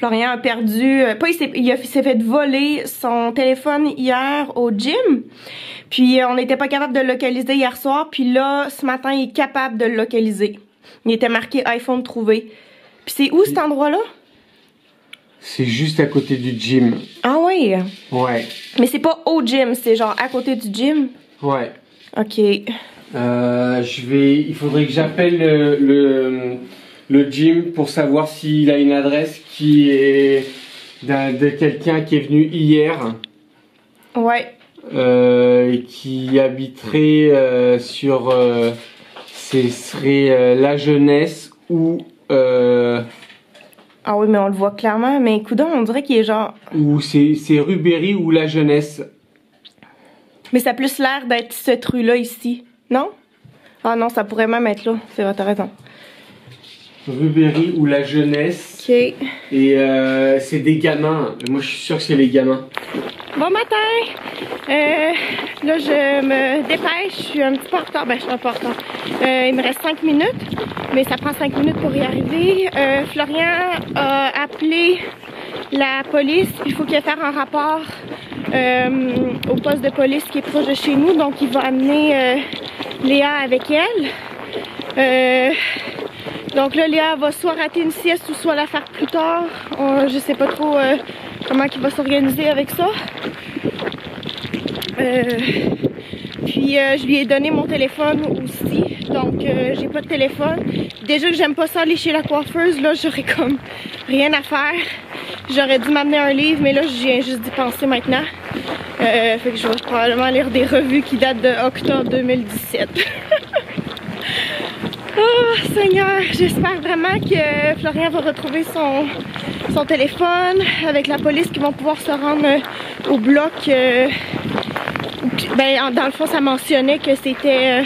Florian a perdu, il s'est fait voler son téléphone hier au gym. Puis on n'était pas capable de le localiser hier soir. Puis là, ce matin, il est capable de le localiser. Il était marqué iPhone trouvé. Puis c'est où cet endroit-là? C'est juste à côté du gym. Ah oui? Ouais. Mais c'est pas au gym, c'est genre à côté du gym? Ouais. Ok. Il faudrait que j'appelle le gym pour savoir s'il a une adresse qui est de quelqu'un qui est venu hier. Ouais. Et qui habiterait sur... ce serait La Jeunesse ou... Ah oui, mais on le voit clairement. Mais coudonc, on dirait qu'il est genre... Ou c'est Rubéry ou La Jeunesse. Mais ça a plus l'air d'être cette rue-là ici. Non? Ah non, ça pourrait même être là. C'est vrai, t'as raison. Rubéry ou La Jeunesse. Ok. Et c'est des gamins. Moi, je suis sûr que c'est les gamins. Bon matin! Là, je me dépêche. Je suis un petit peu en retard. Ben, je suis un peu en retard. Il me reste 5 minutes. Mais ça prend 5 minutes pour y arriver. Florian a appelé la police. Il faut qu'il aille faire un rapport au poste de police qui est proche de chez nous. Donc, il va amener Léa avec elle. Donc là, Léa va soit rater une sieste ou soit la faire plus tard. Je sais pas trop comment il va s'organiser avec ça. Puis je lui ai donné mon téléphone aussi. Donc j'ai pas de téléphone. Déjà que j'aime pas ça aller chez la coiffeuse, là j'aurais comme rien à faire. J'aurais dû m'amener un livre, mais là je viens juste d'y penser maintenant. Fait que je vais probablement lire des revues qui datent de octobre 2017. Oh Seigneur, j'espère vraiment que Florian va retrouver son téléphone avec la police qui vont pouvoir se rendre au bloc. Ben, dans le fond, ça mentionnait que c'était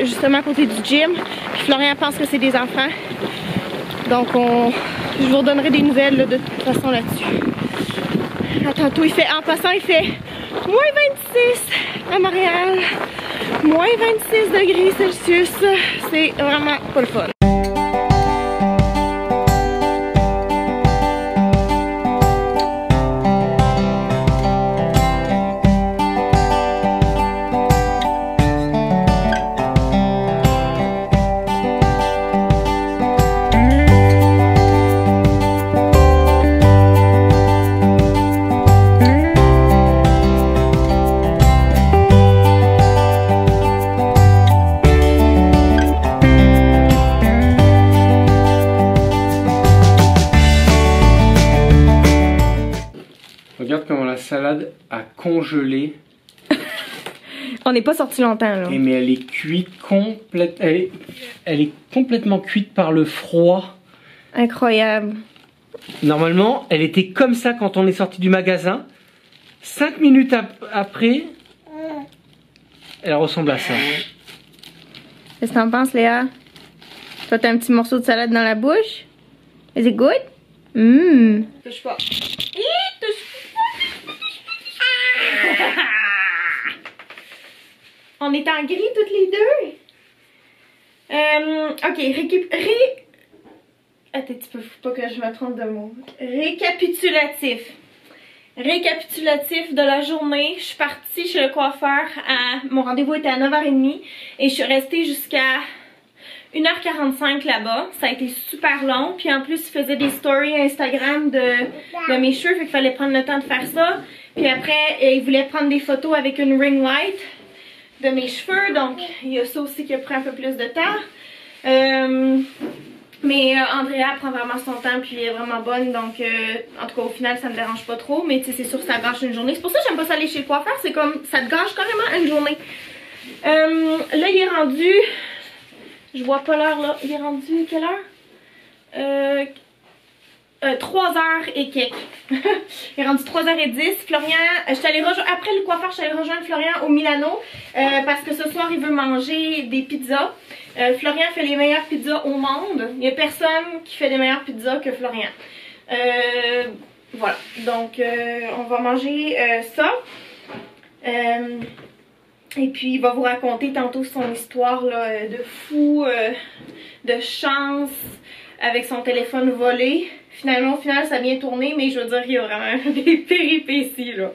justement à côté du gym. Puis Florian pense que c'est des enfants. Donc je vous redonnerai des nouvelles là, de toute façon là-dessus. À tantôt, en passant, il fait moins 26 à Montréal. Moins 26 degrés Celsius, c'est vraiment pas le fun. Regarde comment la salade a congelé. On n'est pas sorti longtemps là. Et mais elle est cuite elle est complètement cuite par le froid. Incroyable. Normalement, elle était comme ça quand on est sorti du magasin. 5 minutes après, elle ressemble à ça. Qu'est-ce que t'en penses, Léa? Toi, t'as un petit morceau de salade dans la bouche? Is it good? Mmm. Touche pas. On est en gris toutes les deux. Ok, attends, tu peux pas que je me trompe de mot. Récapitulatif. Récapitulatif de la journée. Je suis partie chez le coiffeur. Mon rendez-vous était à 9h30 et je suis restée jusqu'à 1h45 là-bas. Ça a été super long. Puis en plus, il faisait des stories Instagram de mes cheveux. Fait qu'il fallait prendre le temps de faire ça. Puis après, il voulait prendre des photos avec une ring light de mes cheveux. Donc, il y a ça aussi qui a pris un peu plus de temps. Mais Andrea prend vraiment son temps puis elle est vraiment bonne. Donc, en tout cas, au final, ça me dérange pas trop. Mais tu sais, c'est sûr que ça gâche une journée. C'est pour ça que j'aime pas ça aller chez le coiffeur. C'est comme, ça te gâche carrément une journée. Là, il est rendu... Je vois pas l'heure là. Il est rendu quelle heure? 3h et quelques. Il est rendu 3h10. Florian, je suis allée rejoindre, après le coiffeur, je suis allée rejoindre Florian au Milano parce que ce soir il veut manger des pizzas. Florian fait les meilleures pizzas au monde. Il n'y a personne qui fait des meilleures pizzas que Florian. Voilà, donc on va manger ça. Et puis il va vous raconter tantôt son histoire là, de fou, de chance. avec son téléphone volé. Finalement, au final, ça a bien tourné, mais je veux dire, il y a vraiment des péripéties, là.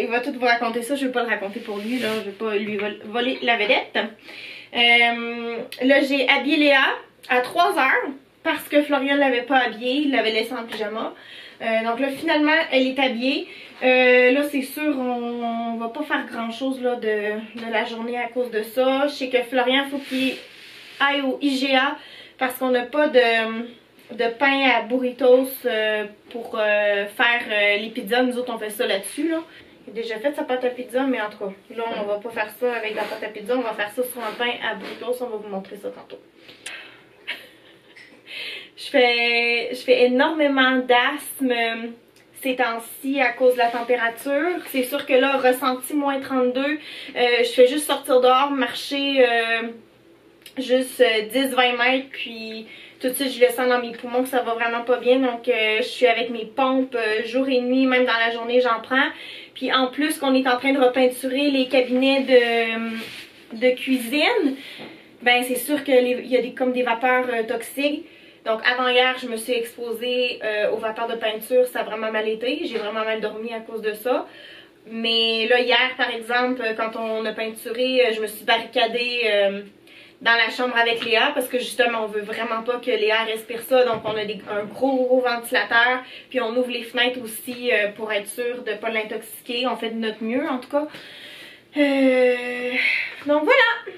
Il va tout vous raconter ça, je vais pas le raconter pour lui, là. Je vais pas lui voler la vedette. Là, j'ai habillé Léa à 3 heures parce que Florian l'avait pas habillée, il l'avait laissée en pyjama. Donc là, finalement, elle est habillée. Là, c'est sûr, on va pas faire grand chose là, de la journée à cause de ça. Je sais que Florian, faut qu'il aille au IGA parce qu'on n'a pas de pain à burritos pour faire les pizzas. Nous autres, on fait ça là-dessus. Là. Il a déjà fait sa pâte à pizza, mais en tout cas, là, on va pas faire ça avec la pâte à pizza. On va faire ça sur un pain à burritos. On va vous montrer ça tantôt. Je fais énormément d'asthme ces temps-ci à cause de la température. C'est sûr que là, ressenti moins 32, je fais juste sortir dehors, marcher juste 10-20 mètres, puis tout de suite je le sens dans mes poumons que ça va vraiment pas bien. Donc je suis avec mes pompes jour et nuit, même dans la journée j'en prends. Puis en plus qu'on est en train de repeinturer les cabinets de cuisine, ben c'est sûr qu'il y a comme des vapeurs toxiques. Donc avant hier, je me suis exposée aux vapeurs de peinture, ça a vraiment mal été. J'ai vraiment mal dormi à cause de ça. Mais là, hier, par exemple, quand on a peinturé, je me suis barricadée dans la chambre avec Léa parce que justement, on veut vraiment pas que Léa respire ça. Donc on a un gros ventilateur. Puis on ouvre les fenêtres aussi pour être sûr de ne pas l'intoxiquer. On fait de notre mieux en tout cas. Donc voilà!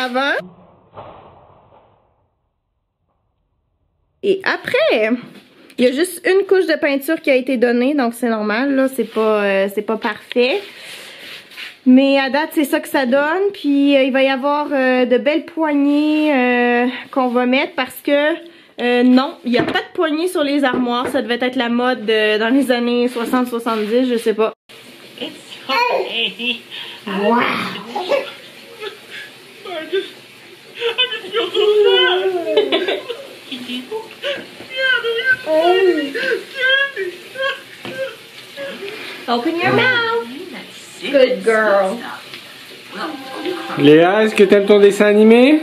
Avant et après. Il y a juste une couche de peinture qui a été donnée, donc c'est normal, là, c'est pas parfait. Mais à date, c'est ça que ça donne. Puis il va y avoir de belles poignées qu'on va mettre parce que non, il n'y a pas de poignées sur les armoires. Ça devait être la mode dans les années 60-70, je sais pas. Wow! I just feel so sad. Open your mouth. Good girl. Léa, est-ce que t'aimes ton dessin animé?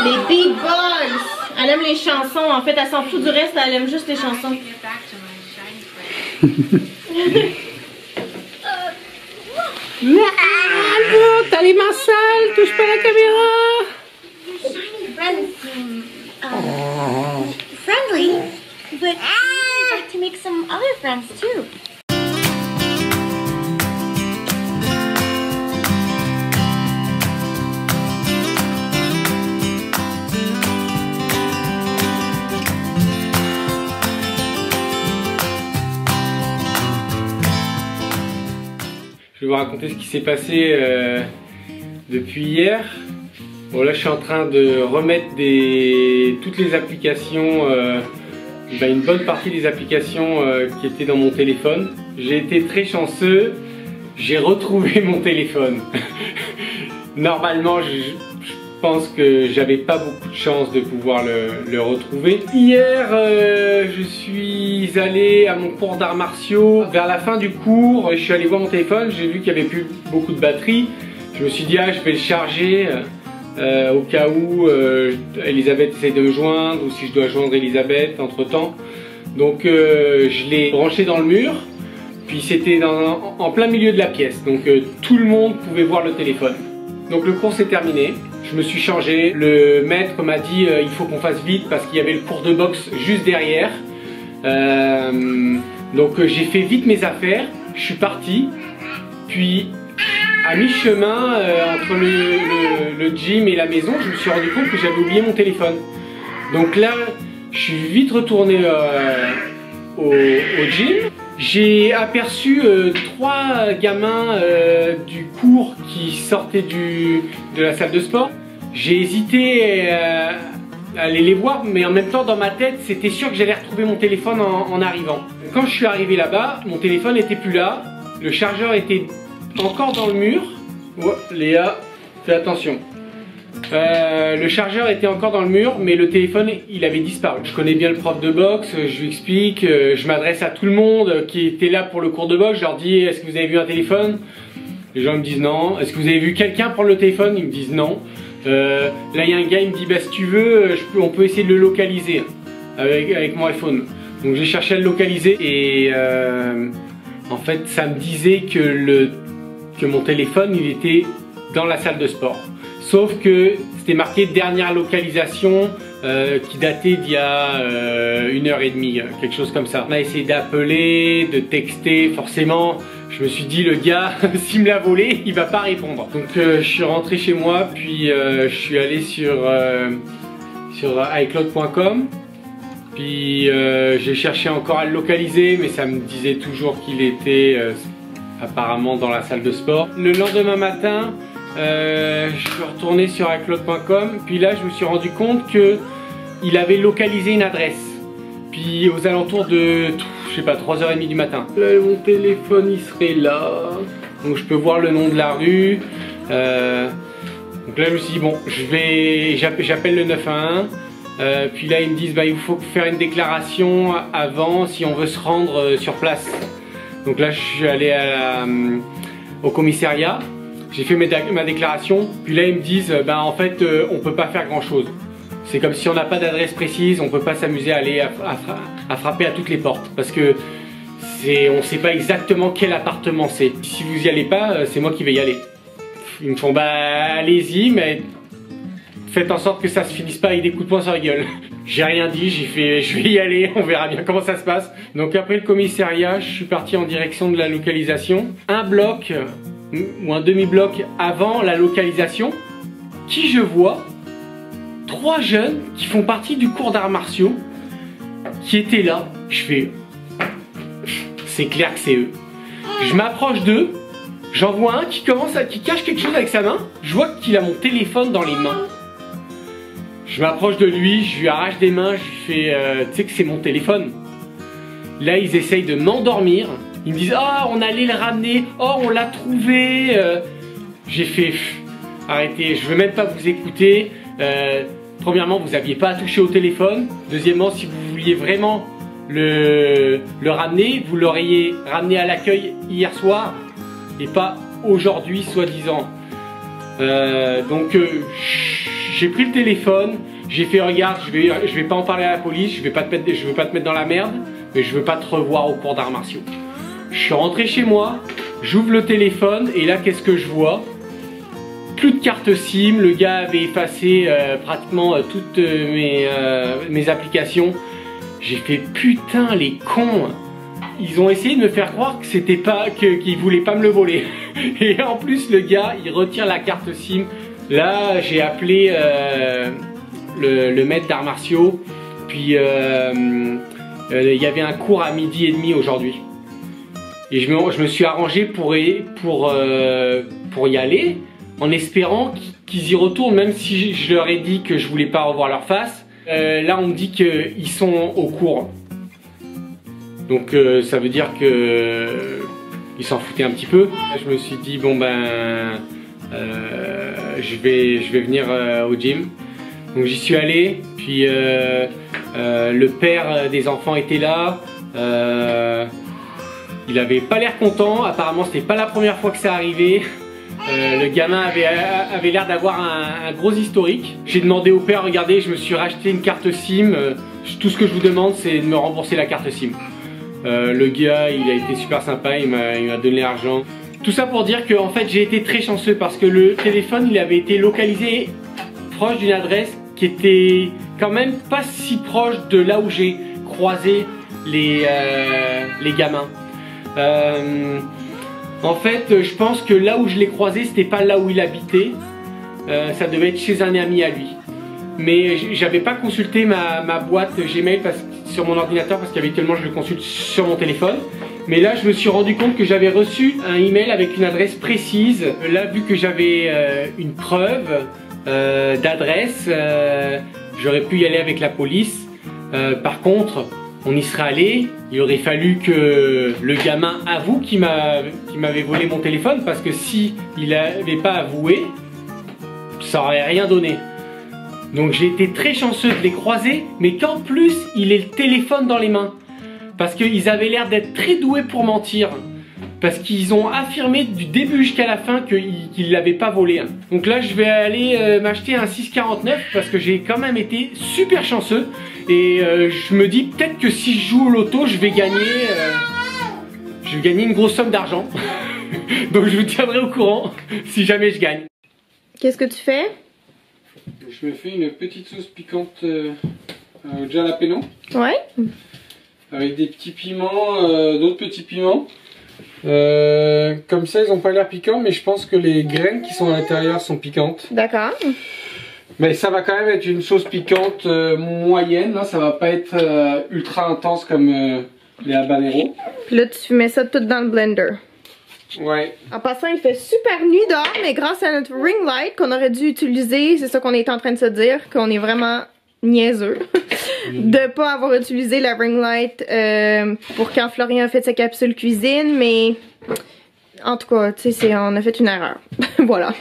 Les Big Bugs. Elle aime les chansons. En fait, elle s'en fout du reste. Elle aime juste les chansons. Ah, look, t'as les mains sales, touche pas la caméra. Friendly, but I'd like to make some other friends too. Je vais vous raconter ce qui s'est passé depuis hier. Bon, là je suis en train de remettre toutes les applications, une bonne partie des applications qui étaient dans mon téléphone. J'ai été très chanceux, j'ai retrouvé mon téléphone. Normalement je pense que j'avais pas beaucoup de chance de pouvoir le retrouver. Hier je suis allé à mon cours d'arts martiaux. Vers la fin du cours, je suis allé voir mon téléphone, j'ai vu qu'il n'y avait plus beaucoup de batterie. Je me suis dit je vais le charger. Au cas où Elisabeth essaie de me joindre ou si je dois joindre Elisabeth entre temps. Donc je l'ai branché dans le mur, puis c'était en plein milieu de la pièce, donc tout le monde pouvait voir le téléphone. Donc le cours s'est terminé, je me suis changé, le maître m'a dit il faut qu'on fasse vite parce qu'il y avait le cours de boxe juste derrière. Donc j'ai fait vite mes affaires, je suis parti, puis à mi-chemin entre le gym et la maison, je me suis rendu compte que j'avais oublié mon téléphone. Donc là, je suis vite retourné au gym. J'ai aperçu 3 gamins du cours qui sortaient de la salle de sport. J'ai hésité à aller les voir, mais en même temps dans ma tête c'était sûr que j'allais retrouver mon téléphone en arrivant. Quand je suis arrivé là-bas, mon téléphone n'était plus là, le chargeur était encore dans le mur. Oh, Léa, fais attention. Le chargeur était encore dans le mur, mais le téléphone il avait disparu. Je connais bien le prof de boxe, je lui explique, je m'adresse à tout le monde qui était là pour le cours de boxe, je leur dis est-ce que vous avez vu un téléphone? Les gens me disent non. Est-ce que vous avez vu quelqu'un prendre le téléphone? Ils me disent non. Là il y a un gars, il me dit bah si tu veux, on peut essayer de le localiser avec mon iPhone. Donc j'ai cherché à le localiser et en fait ça me disait que mon téléphone il était dans la salle de sport. Sauf que c'était marqué dernière localisation qui datait d'il y a 1h30, quelque chose comme ça. On a essayé d'appeler, de texter, forcément. Je me suis dit le gars, s'il me l'a volé, il va pas répondre. Donc je suis rentré chez moi, puis je suis allé sur iCloud.com. Puis j'ai cherché encore à le localiser, mais ça me disait toujours qu'il était apparemment dans la salle de sport. Le lendemain matin, je suis retourné sur iCloud.com, puis là je me suis rendu compte qu'il avait localisé une adresse. Puis aux alentours de, je sais pas, 3h30 du matin. Là, mon téléphone il serait là, donc je peux voir le nom de la rue. Donc là je me suis dit bon, j'appelle le 911. Puis là ils me disent bah il faut faire une déclaration avant si on veut se rendre sur place. Donc là je suis allé au commissariat. J'ai fait ma déclaration, puis là ils me disent bah en fait on peut pas faire grand chose. C'est comme si on n'a pas d'adresse précise, on peut pas s'amuser à aller à frapper à toutes les portes parce que on sait pas exactement quel appartement c'est. Si vous y allez pas, c'est moi qui vais y aller. Ils me font bah allez-y mais faites en sorte que ça se finisse pas avec des coups de poing sur la gueule. J'ai rien dit, j'ai fait je vais y aller, on verra bien comment ça se passe. Donc après le commissariat, je suis parti en direction de la localisation. Un bloc ou un demi-bloc avant la localisation, qui je vois 3 jeunes qui font partie du cours d'arts martiaux qui étaient là. Je fais c'est clair que c'est eux. Je m'approche d'eux, j'en vois un qui cache quelque chose avec sa main. Je vois qu'il a mon téléphone dans les mains. Je m'approche de lui, je lui arrache des mains, je lui fais tu sais que c'est mon téléphone. Là ils essayent de m'endormir. Ils me disent ah on allait le ramener, oh on l'a trouvé. J'ai fait arrêtez, je veux même pas vous écouter. Premièrement vous n'aviez pas à toucher au téléphone. Deuxièmement si vous vouliez vraiment le ramener, vous l'auriez ramené à l'accueil hier soir et pas aujourd'hui soi-disant. Donc j'ai pris le téléphone, j'ai fait regarde, je vais pas en parler à la police, je veux pas te mettre dans la merde, mais je veux pas te revoir au cours d'arts martiaux. Je suis rentré chez moi, j'ouvre le téléphone et là qu'est-ce que je vois? Plus de carte SIM, le gars avait effacé pratiquement toutes mes applications. J'ai fait putain les cons. Ils ont essayé de me faire croire que c'était pas qu'ils voulaient pas me le voler. Et en plus le gars il retire la carte SIM. Là j'ai appelé le maître d'arts martiaux. Puis il y avait un cours à 12h30 aujourd'hui. Et je me suis arrangé pour y aller, en espérant qu'ils y retournent, même si je leur ai dit que je voulais pas revoir leur face. Là on me dit qu'ils sont au cours. Donc ça veut dire que ils s'en foutaient un petit peu. Je me suis dit bon ben je vais venir au gym. Donc j'y suis allé, puis le père des enfants était là. Il avait pas l'air content, apparemment c'était pas la première fois que ça arrivait. Le gamin avait l'air d'avoir un gros historique. J'ai demandé au père, regardez, je me suis racheté une carte SIM. Tout ce que je vous demande c'est de me rembourser la carte SIM. Le gars il a été super sympa, il m'a donné l'argent. Tout ça pour dire que en fait j'ai été très chanceux parce que le téléphone il avait été localisé proche d'une adresse qui était quand même pas si proche de là où j'ai croisé les gamins. En fait je pense que là où je l'ai croisé c'était pas là où il habitait, ça devait être chez un ami à lui. Mais j'avais pas consulté ma boîte Gmail parce que sur mon ordinateur parce qu'habituellement je le consulte sur mon téléphone. Mais là, je me suis rendu compte que j'avais reçu un email avec une adresse précise. Là, vu que j'avais une preuve d'adresse, j'aurais pu y aller avec la police. Par contre, on y serait allé. Il aurait fallu que le gamin avoue qu'il m'avait volé mon téléphone, parce que si il n'avait pas avoué, ça aurait rien donné. Donc j'ai été très chanceux de les croiser, mais qu'en plus il ait le téléphone dans les mains. Parce qu'ils avaient l'air d'être très doués pour mentir. Parce qu'ils ont affirmé du début jusqu'à la fin qu'ils ne l'avaient pas volé. Donc là je vais aller m'acheter un 6,49 parce que j'ai quand même été super chanceux. Et je me dis peut-être que si je joue au loto, je vais gagner une grosse somme d'argent. Donc je vous tiendrai au courant si jamais je gagne. Qu'est-ce que tu fais? Je me fais une petite sauce piquante au jalapeno. Ouais. Avec des petits piments, d'autres petits piments. Comme ça, ils n'ont pas l'air piquants, mais je pense que les graines qui sont à l'intérieur sont piquantes. D'accord. Mais ça va quand même être une sauce piquante moyenne. Là, ça va pas être ultra intense comme les habaneros. Puis là, tu mets ça tout dans le blender. Ouais. En passant, il fait super nuit dehors, mais grâce à notre ring light qu'on aurait dû utiliser, c'est ça qu'on est en train de se dire, qu'on est vraiment niaiseux de pas avoir utilisé la ring light pour quand Florian a fait sa capsule cuisine, mais en tout cas, tu sais, on a fait une erreur. Voilà.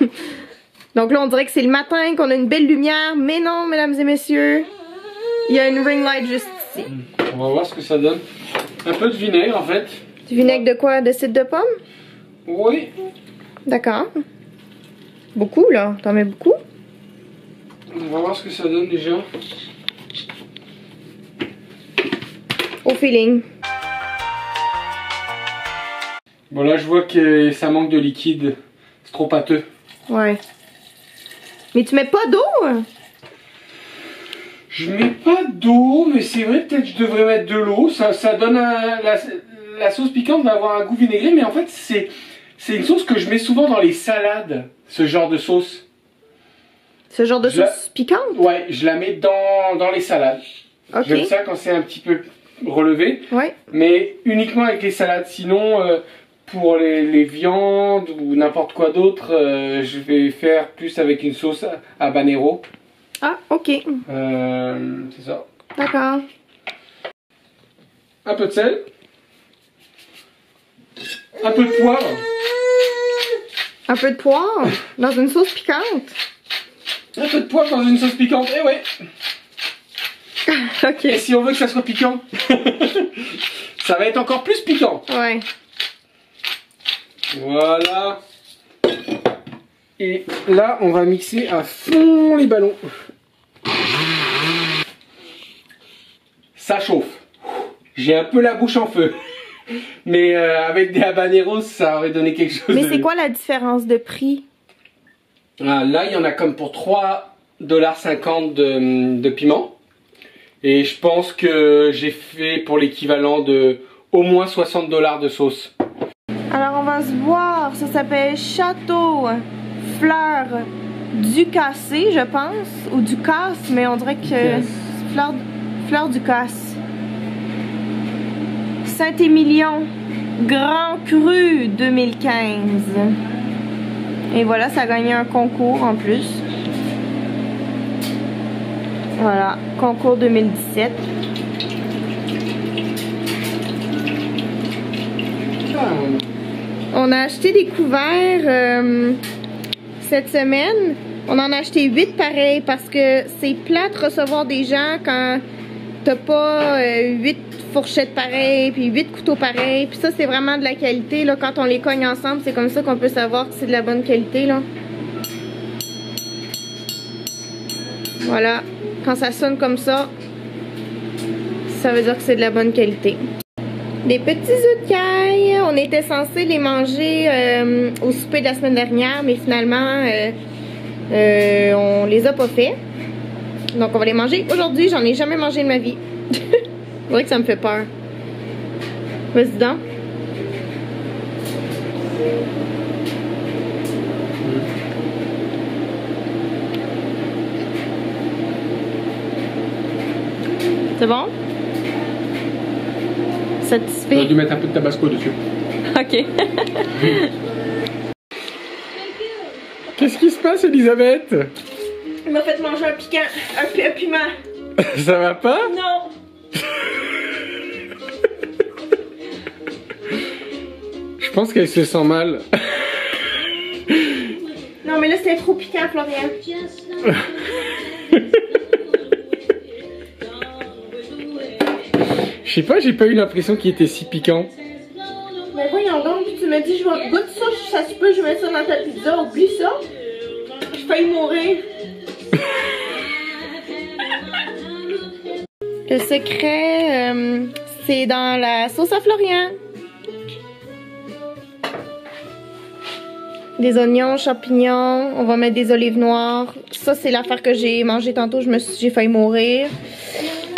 Donc là, on dirait que c'est le matin, qu'on a une belle lumière, mais non, mesdames et messieurs, il y a une ring light juste ici. On va voir ce que ça donne. Un peu de vinaigre en fait. Du vinaigre de quoi? De cidre de pomme? Oui. D'accord. Beaucoup là, t'en mets beaucoup? On va voir ce que ça donne déjà. Au feeling. Bon là je vois que ça manque de liquide. C'est trop pâteux. Ouais. Mais tu mets pas d'eau? Je mets pas d'eau, mais c'est vrai, peut-être je devrais mettre de l'eau. Ça donne la sauce piquante va avoir un goût vinaigré, mais en fait c'est une sauce que je mets souvent dans les salades, ce genre de sauce. Ce genre de sauce piquante? Ouais, je la mets dans les salades. Okay. J'aime ça quand c'est un petit peu relevé. Ouais. Mais uniquement avec les salades. Sinon, pour les viandes ou n'importe quoi d'autre, je vais faire plus avec une sauce habanero. Ah, ok. C'est ça. D'accord. Un peu de sel. Un peu de poivre. Un peu de poivre dans une sauce piquante. Un peu de poivre dans une sauce piquante, eh ouais. Ok. Et si on veut que ça soit piquant, ça va être encore plus piquant. Ouais. Voilà. Et là, on va mixer à fond les ballons. Ça chauffe. J'ai un peu la bouche en feu. Mais avec des habaneros, ça aurait donné quelque chose. Mais c'est quoi la différence de prix? Ah, là, il y en a comme pour 3,50 $ de piment. Et je pense que j'ai fait pour l'équivalent de au moins 60 $ de sauce. Alors on va se boire, ça s'appelle Château Fleur Ducasse, je pense, ou Ducasse, mais on dirait que c'est Fleur Ducasse. Saint-Émilion, Grand Cru 2015. Et voilà, ça a gagné un concours en plus. Voilà, concours 2017. On a acheté des couverts cette semaine. On en a acheté 8 pareils parce que c'est plate de recevoir des gens quand t'as pas 8 fourchettes pareilles puis 8 couteaux pareils. Puis ça, c'est vraiment de la qualité. Là, quand on les cogne ensemble, c'est comme ça qu'on peut savoir que c'est de la bonne qualité. Là. Voilà. Quand ça sonne comme ça, ça veut dire que c'est de la bonne qualité. Des petits œufs de caille. On était censé les manger au souper de la semaine dernière, mais finalement, on les a pas fait. Donc on va les manger aujourd'hui. J'en ai jamais mangé de ma vie. C'est vrai que ça me fait peur. Vas-y donc. C'est bon? satisfait. J'aurais dû mettre un peu de tabasco dessus. Ok. Qu'est-ce qui se passe, Elisabeth? Il m'a fait manger un piquant, un piment. Ça va pas? Non. Je pense qu'elle se sent mal. Non, mais là, c'était trop piquant, Florian. Je sais pas, j'ai pas eu l'impression qu'il était si piquant. Mais voyons donc, tu me dis, je vais goûter ça, ça se peut, je mets ça dans ta pizza, oublie ça. J'ai failli mourir. Le secret, c'est dans la sauce à Florian. Des oignons, champignons, on va mettre des olives noires. Ça, c'est l'affaire que j'ai mangé tantôt, j'ai failli mourir.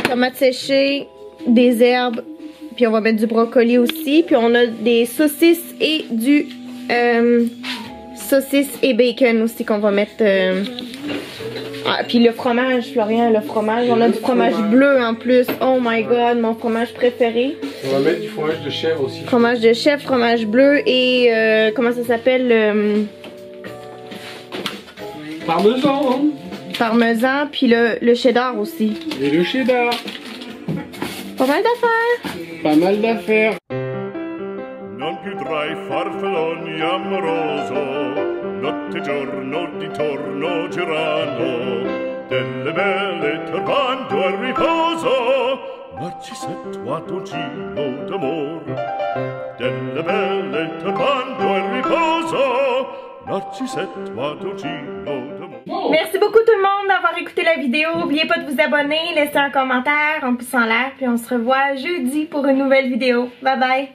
Tomates séchées, des herbes, puis on va mettre du brocoli aussi. Puis on a des saucisses et du saucisses et bacon aussi qu'on va mettre. Ah, puis le fromage, Florian, le fromage. On a du fromage bleu en plus. Oh my god, mon fromage préféré. On va mettre du fromage de chèvre aussi. Fromage de chèvre, fromage bleu et comment ça s'appelle? Parmesan. Parmesan, puis le cheddar aussi. Et le cheddar. Pas mal d'affaires. Pas mal d'affaires. Non più tra I farfalloni amoroso, notte e giorno di torno girano, delle belle turbando al riposo, Narcisetto a dolcino d'amor. Delle belle turbando al riposo, Narcisetto a dolcino d'amor. Merci beaucoup tout le monde d'avoir écouté la vidéo. N'oubliez pas de vous abonner, laisser un commentaire, un pouce en l'air, puis on se revoit jeudi pour une nouvelle vidéo. Bye bye!